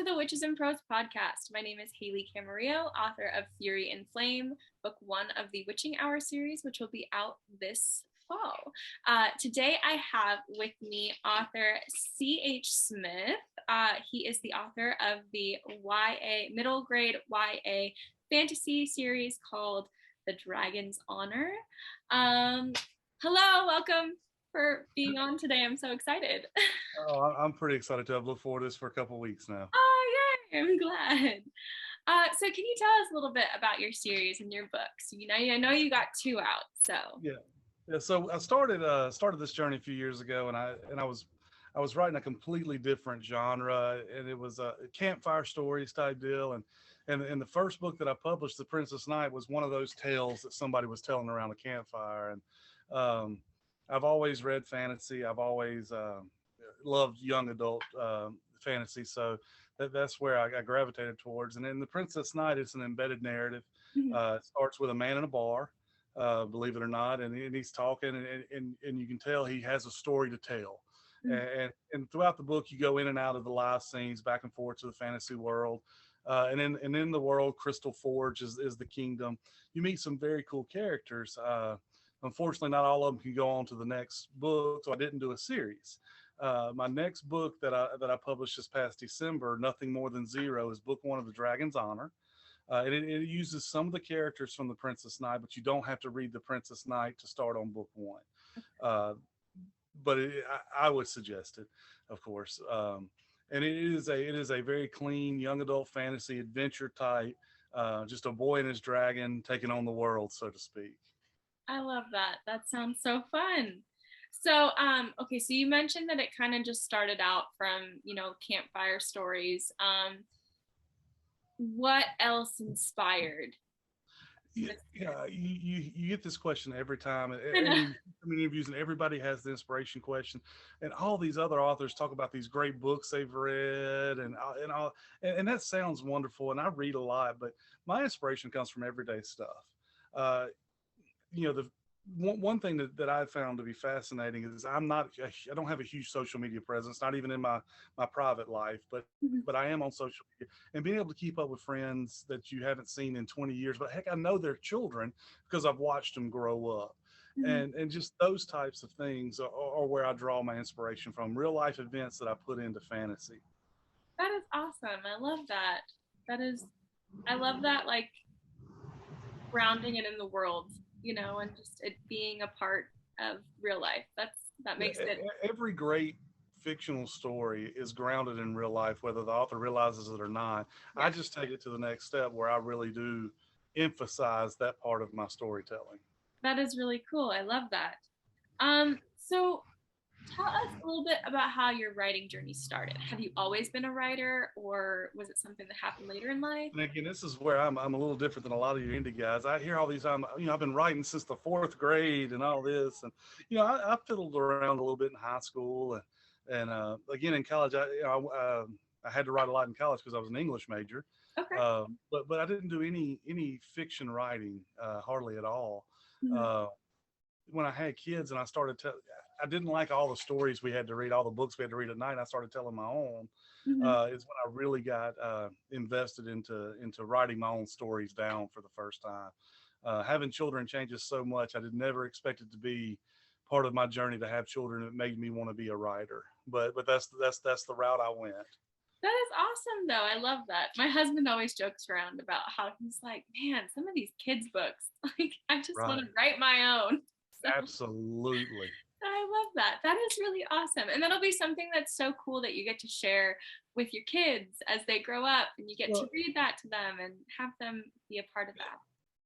the Witches and Prose podcast. My name is Haley Camarillo, author of Fury and Flame, book 1 of the Witching Hour series, which will be out this fall. Today I have with me author C.H. Smith. He is the author of the middle grade YA fantasy series called The Dragon's Honor. Hello, welcome for being on today. I'm so excited. Oh, I'm pretty excited to. I've looked forward to this for a couple of weeks now. Oh, yay! I'm glad. So can you tell us a little bit about your series and your books? I know you got 2 out. So yeah. So I started this journey a few years ago, and I was writing a completely different genre, and it was a campfire stories type deal. And the first book that I published, The Princess Knight, was one of those tales that somebody was telling around a campfire. And I've always read fantasy. I've always loved young adult fantasy, so that's where I gravitated towards. And in The Princess Knight, it's an embedded narrative. It starts with a man in a bar, believe it or not, and he's talking, and you can tell he has a story to tell. And throughout the book, you go in and out of the live scenes, back and forth to the fantasy world. And in the world, Crystal Forge is the kingdom. You meet some very cool characters. Unfortunately, not all of them can go on to the next book, so I didn't do a series. My next book that I published this past December, Nothing More Than Zero, is book 1 of The Dragon's Honor. It uses some of the characters from The Princess Knight, but you don't have to read The Princess Knight to start on book 1. But I would suggest it, of course. And it is a very clean young adult fantasy adventure type, just a boy and his dragon taking on the world, so to speak. I love that. That sounds so fun. So, okay, so you mentioned that it kind of just started out from, campfire stories. What else inspired? Yeah, you get this question every time. Interviews, and everybody has the inspiration question. And all these other authors talk about these great books they've read, and that sounds wonderful. And I read a lot, but my inspiration comes from everyday stuff. The one thing that I found to be fascinating is I don't have a huge social media presence, not even in my private life, but I am on social media, and being able to keep up with friends that you haven't seen in 20 years, but heck, I know their children because I've watched them grow up. And just those types of things are where I draw my inspiration from, real life events that I put into fantasy. That is awesome. I love that. I love that, like, grounding it in the world, and just it being a part of real life. That makes it. Every great fictional story is grounded in real life, whether the author realizes it or not. Yeah. I just take it to the next step where I really do emphasize that part of my storytelling. That is really cool. I love that. So tell us a little bit about how your writing journey started. Have you always been a writer, or was it something that happened later in life? And again, this is where I'm a little different than a lot of you indie guys. I hear all these, I've been writing since the 4th grade and all this. And, I fiddled around a little bit in high school. And again, in college, I had to write a lot in college because I was an English major. Okay. But I didn't do any fiction writing, hardly at all. When I had kids and I didn't like all the stories we had to read, all the books we had to read at night. I started telling my own. Is when I really got invested into writing my own stories down for the first time. Having children changes so much. I did never expect it to be part of my journey to have children. It made me want to be a writer. But that's the route I went. That is awesome, though. I love that. My husband always jokes around about how he's like, man, some of these kids' books, like, I just want to write my own. So, absolutely. I love that. That is really awesome. And that'll be something that's so cool that you get to share with your kids as they grow up, and you get to read that to them and have them be a part of that.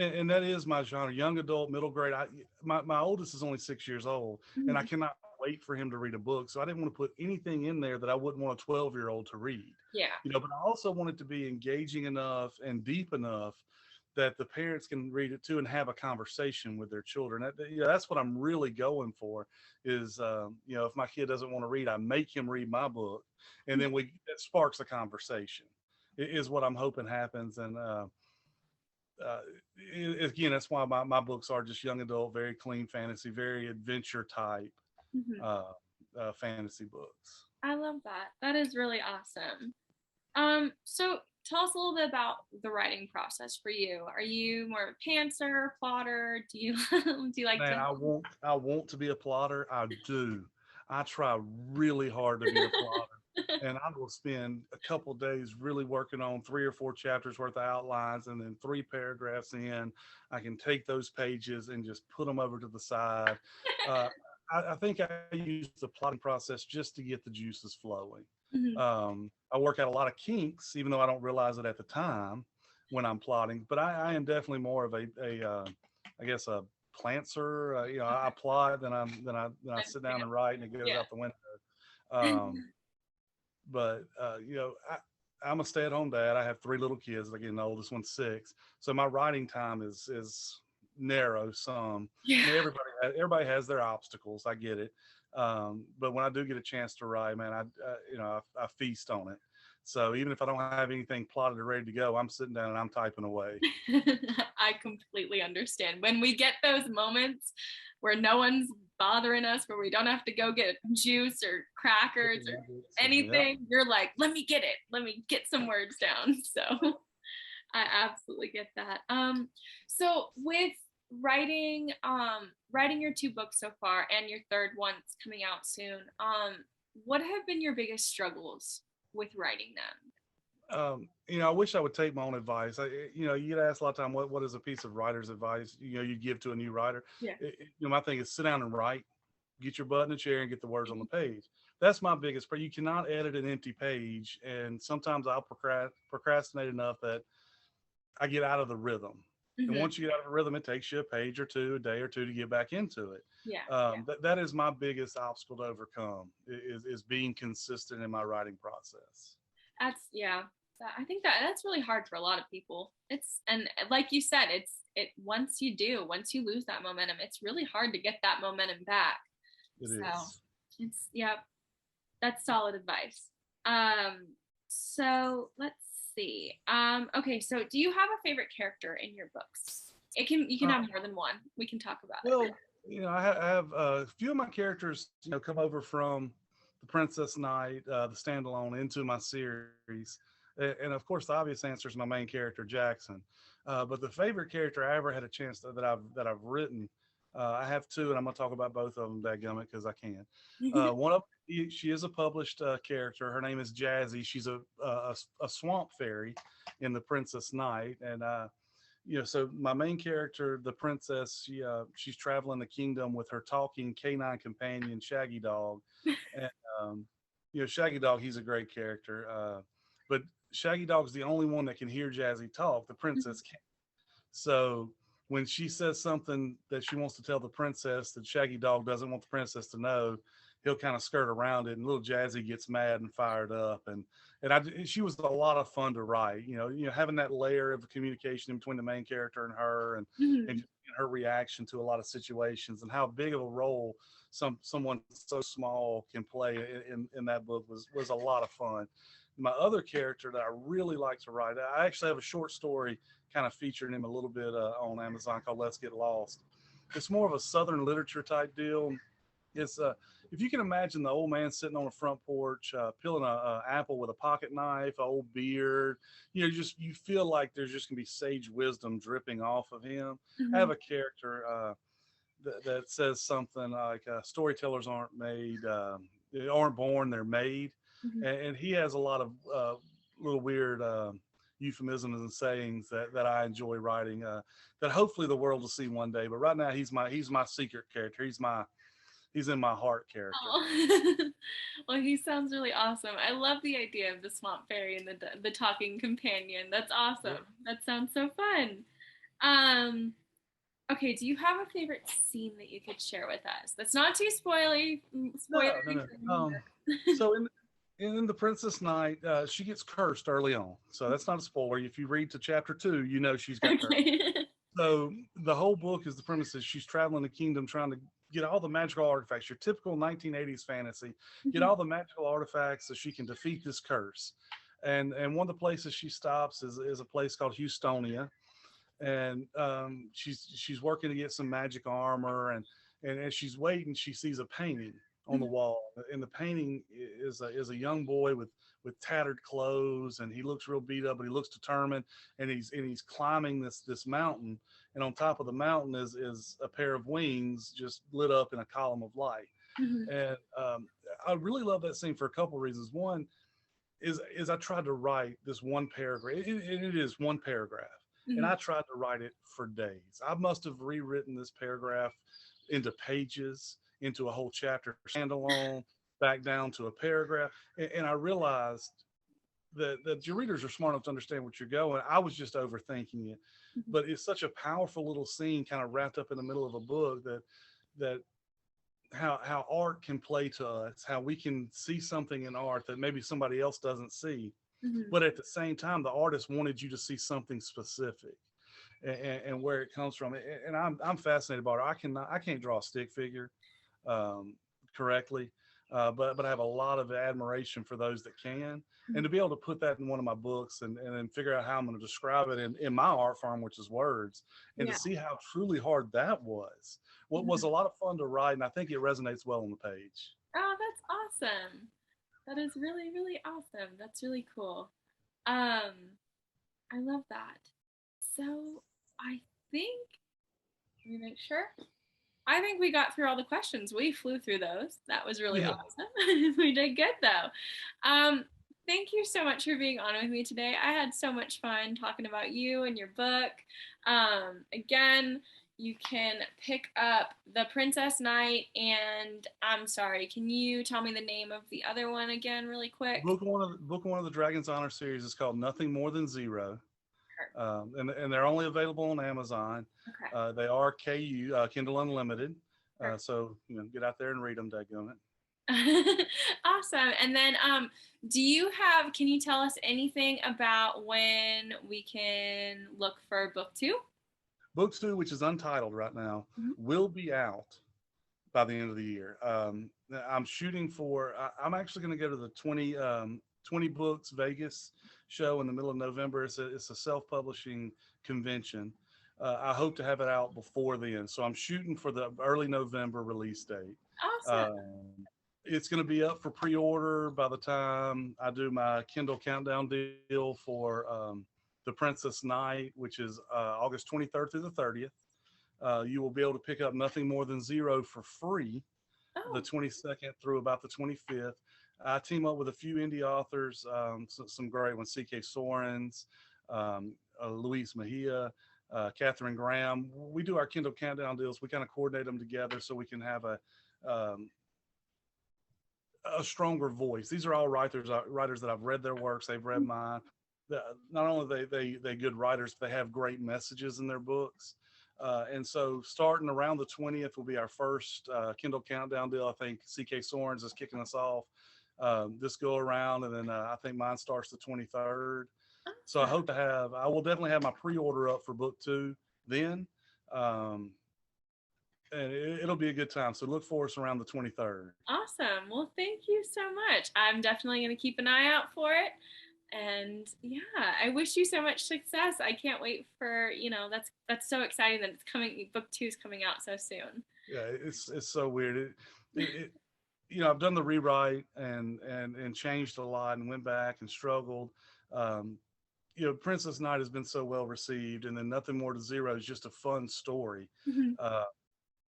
And that is my genre, young adult, middle grade. My oldest is only 6 years old, and I cannot wait for him to read a book. So I didn't want to put anything in there that I wouldn't want a 12-year-old to read. Yeah. But I also want it to be engaging enough and deep enough that the parents can read it too and have a conversation with their children. That's what I'm really going for is, if my kid doesn't want to read, I make him read my book, and then it sparks a conversation is what I'm hoping happens. And again, that's why my books are just young adult, very clean fantasy, very adventure type fantasy books. I love that. That is really awesome. So tell us a little bit about the writing process for you. Are you more of a pantser, plotter? Do you do you like Man, to? I want to be a plotter. I do. I try really hard to be a plotter. And I will spend a couple days really working on 3 or 4 chapters worth of outlines, and then 3 paragraphs in, I can take those pages and just put them over to the side. Uh, I think I use the plotting process just to get the juices flowing. Mhm. I work out a lot of kinks, even though I don't realize it at the time when I'm plotting. But I am definitely more of I guess a plantser. I Okay. plot, then I sit down Understand. and write, and it goes Yeah. out the window. Um, but I'm a stay-at-home dad. I have 3 little kids. Again, the oldest one's 6, so my writing time is narrow. Some, Yeah. everybody has their obstacles. I get it, but when I do get a chance to write, man, I feast on it. So even if I don't have anything plotted or ready to go, I'm sitting down and I'm typing away. I completely understand. When we get those moments where no one's bothering us, where we don't have to go get juice or crackers or Yep. anything, you're like, let me get it. Let me get some words down. So I absolutely get that. So with writing your 2 books so far and your third one's coming out soon, what have been your biggest struggles with writing them? I wish I would take my own advice. You get asked a lot of time, what is a piece of writer's advice, you give to a new writer? Yeah. My thing is sit down and write, get your butt in a chair and get the words on the page. That's my biggest part. You cannot edit an empty page. And sometimes I'll procrastinate enough that I get out of the rhythm. And Hmm. once you get out of the rhythm, it takes you a page or two, a day or two to get back into it. Yeah. That is my biggest obstacle to overcome is being consistent in my writing process. That's yeah. I think that's really hard for a lot of people. It's and like you said, it once you lose that momentum, it's really hard to get that momentum back. It So is. it's yeah, that's solid advice. Um, so let's see. Okay, so do you have a favorite character in your books? You can Uh, have more than one. We can talk about it. Well, I have a few of my characters, come over from the Princess Knight, the standalone, into my series, and of course, the obvious answer is my main character, Jackson. But the favorite character I ever had a chance that I've written, I have 2, and I'm going to talk about both of them, dadgummit, because I can. One of she is a published character. Her name is Jazzy. She's a swamp fairy in the Princess Knight, and so my main character, the princess, she's traveling the kingdom with her talking canine companion, Shaggy Dog, and Shaggy Dog, he's a great character, but Shaggy Dog's the only one that can hear Jazzy talk. The princess can't. So when she says something that she wants to tell the princess that Shaggy Dog doesn't want the princess to know, he'll kind of skirt around it, and little Jazzy gets mad and fired up, she was a lot of fun to write. Having that layer of communication between the main character and her, and Mhm. her reaction to a lot of situations, and how big of a role someone so small can play in that book was a lot of fun. My other character that I really like to write, I actually have a short story kind of featuring him a little bit on Amazon called Let's Get Lost. It's more of a Southern literature type deal. It's if you can imagine the old man sitting on a front porch, peeling a apple with a pocket knife, old beard, you feel like there's just gonna be sage wisdom dripping off of him. I have Mhm. a character that says something like storytellers they aren't born, they're made, Mhm. and he has a lot of little weird euphemisms and sayings that I enjoy writing, that hopefully the world will see one day. But right now he's my secret character. He's in my heart character. Oh. Well, he sounds really awesome. I love the idea of the swamp fairy and the talking companion. That's Yep. awesome. That sounds so fun. Um, okay, do you have a favorite scene that you could share with us? That's not too No, no, spoilery no. for any So in the Princess Knight, she gets cursed early on. So that's not a spoiler. If you read to chapter 2, she's got cursed. Okay. So the whole book is the premise is she's traveling the kingdom trying to get all the magical artifacts, your typical 1980s fantasy, get Mhm. all the magical artifacts so she can defeat this curse. And one of the places she stops is a place called Houstonia, and she's working to get some magic armor, and as she's waiting, she sees a painting on the wall, and the painting is a young boy with tattered clothes, and he looks real beat up, but he looks determined, and he's climbing this mountain, and on top of the mountain is a pair of wings just lit up in a column of light. Mhm. And I really love that scene for a couple of reasons. One is I tried to write this one paragraph. It is one paragraph, and Mhm. I tried to write it for days. I must have rewritten this paragraph into pages, into a whole chapter standalone, back down to a paragraph, and I realized that your readers are smart enough to understand what you're going. I was just overthinking it, Mhm. but it's such a powerful little scene, kind of wrapped up in the middle of a book, that how art can play to us, how we can see something in art that maybe somebody else doesn't see, Mhm. but at the same time, the artist wanted you to see something specific, and where it comes from. And I'm fascinated by it. I can't draw a stick figure um, correctly, but I have a lot of admiration for those that can, and Mhm. to be able to put that in one of my books and then figure out how I'm going to describe it in my art form, which is words, and to Yeah. see how truly hard that was. What was a Mhm. lot of fun to write, and I think it resonates well on the page. Oh, that's awesome. That is really, really awesome. That's really cool. Um, I love that. So I think, let me make sure. I think we got through all the questions. We flew through those. That was really Yeah. awesome. We did good though. Um, Thank you so much for being on with me today. I had so much fun talking about you and your book. Again, you can pick up The Princess Knight, and I'm sorry, can you tell me the name of the other one again really quick? Book one of the Dragon's Honor series is called Nothing More Than Zero, Sure. and they're only available on Amazon. Okay. They are Kindle Unlimited, Perfect. so get out there and read them. Dadgummit. Awesome. And then can you tell us anything about when we can look for book two? Book two, which is untitled right now, Mhm. will be out by the end of the year. I'm shooting for. I'm actually going to go to the 20 Books Vegas show in the middle of November. It's a self-publishing convention. I hope to have it out before then, so I'm shooting for the early November release date. Awesome. It's going to be up for pre-order by the time I do my Kindle countdown deal for The Princess Knight, which is August 23rd through the 30th. You will be able to pick up Nothing More Than Zero for free the Oh, 22nd through about the 25th. I team up with a few indie authors, some great ones, C.K. Sorens, Luis Mejia, Catherine Graham. We do our Kindle countdown deals. We kind of coordinate them together so we can have um, a stronger voice. These are all writers that I've read their works. They've read mine. Not only they good writers, but they have great messages in their books. And so starting around the 20th will be our first Kindle countdown deal. I think C.K. Sorens is kicking us off this go around, and then I think mine starts the 23rd. So awesome. I will definitely have my pre-order up for book two then. Um, and it'll be a good time. So look for us around the 23rd. Awesome. Well, thank you so much. I'm definitely going to keep an eye out for it. And yeah, I wish you so much success. I can't wait for, that's so exciting that it's coming, book two is coming out so soon. Yeah, it's so weird. It I've done the rewrite and changed a lot and went back and struggled. Um, Princess Knight has been so well received, and then Nothing More to Zero is just a fun story. Mhm. Uh,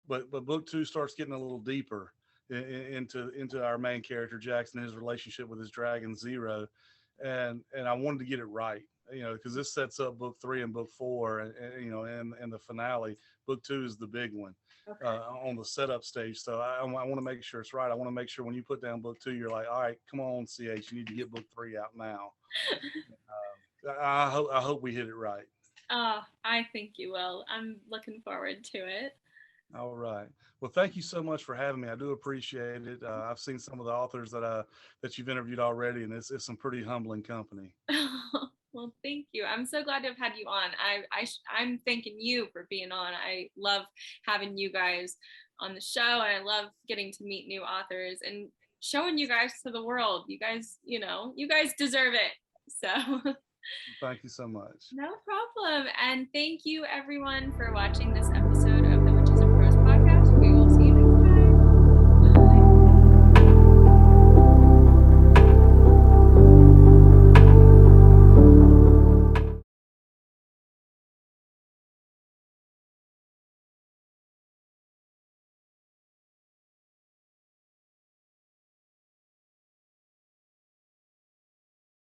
but book two starts getting a little deeper into our main character Jackson, his relationship with his dragon Zero, and I wanted to get it right, because this sets up book three and book four, and the finale. Book two is the big one Okay. on the setup stage. So I want to make sure it's right. I want to make sure when you put down book two, you're like, all right, come on, CH, you need to get book three out now. I hope we hit it right. Oh, I think you will. I'm looking forward to it. All right. Well, thank you so much for having me. I do appreciate it. I've seen some of the authors that you've interviewed already, and it's some pretty humbling company. Well, thank you. I'm so glad to have had you on. I'm thanking you for being on. I love having you guys on the show, and I love getting to meet new authors and showing you guys to the world. You guys deserve it. So Thank you so much. no problem. And thank you everyone for watching this episode